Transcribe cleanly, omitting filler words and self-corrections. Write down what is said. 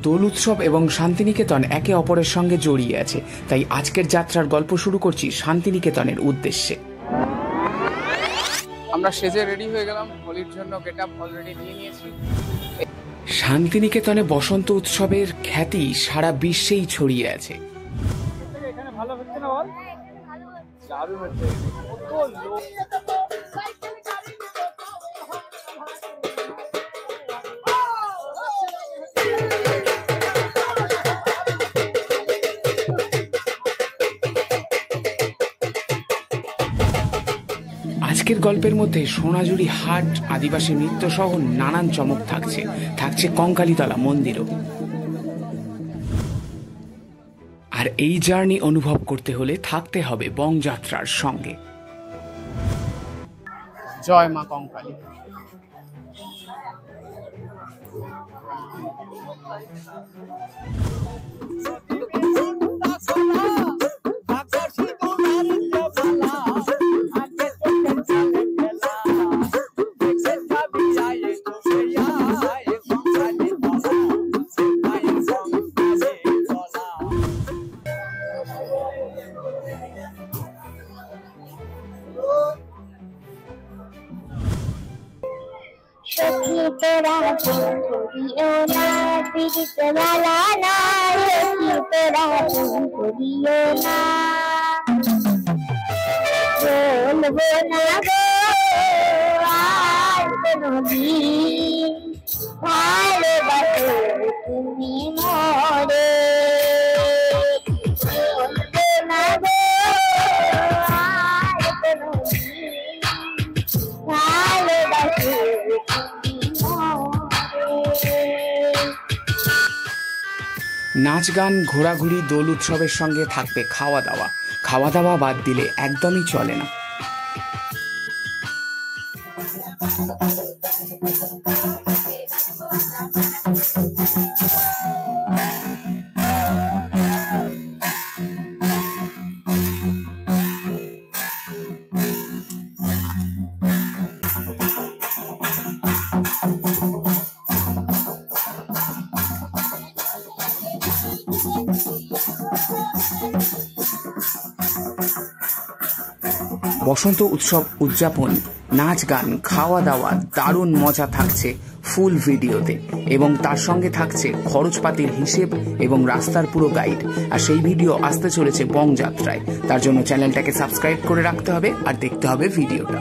দোল উৎসব এবং শান্তিনিকেতন একে অপরের সঙ্গে জড়িয়ে আছে, তাই আজকের যাত্রার গল্প শুরু করছি শান্তিনিকেতনের উদ্দেশ্যে। আমরা সেজে রেডি হয়ে গেলাম, হোলির জন্য গেটআপ অলরেডি নিয়ে নিয়েছি। শান্তিনিকেতনে বসন্ত উৎসবের খ্যাতি সারা বিশ্বেই ছড়িয়ে আছে। এখানে ভালো হচ্ছে না বল? দারুণ হচ্ছে। আজকের গল্পের মধ্যে সোনাঝুরি হাট, আদিবাসী নৃত্য সহ নানান চমক থাকছে কঙ্কালীতলা মন্দিরও। আর এই জার্নি অনুভব করতে হলে থাকতে হবে বংযাত্রার সঙ্গে। জয় মা কঙ্কালী। सखी तेरा करियो ना पीड़ित वाला ना, सखी तेरा करियो ना, बोलबो ना गो आज नदी ভালোবাসো তুমি মোরে, बोलबो ना गो आज नदी ভালোবাসো। নাচ গান, ঘোরাঘুরি, দোল উৎসবের সঙ্গে থাকবে খাওয়া দাওয়া বাদ দিলে একদমই চলে না। বসন্ত উৎসব উদযাপন, নাচ গান, খাওয়া দাওয়া, দারুণ মজা থাকছে ফুল ভিডিওতে, এবং তার সঙ্গে থাকছে খরচপাতির হিসেব এবং রাস্তার পুরো গাইড। আর সেই ভিডিও আসতে চলেছে বংযাত্রায়। তার জন্য চ্যানেলটাকে সাবস্ক্রাইব করে রাখতে হবে আর দেখতে হবে ভিডিওটা।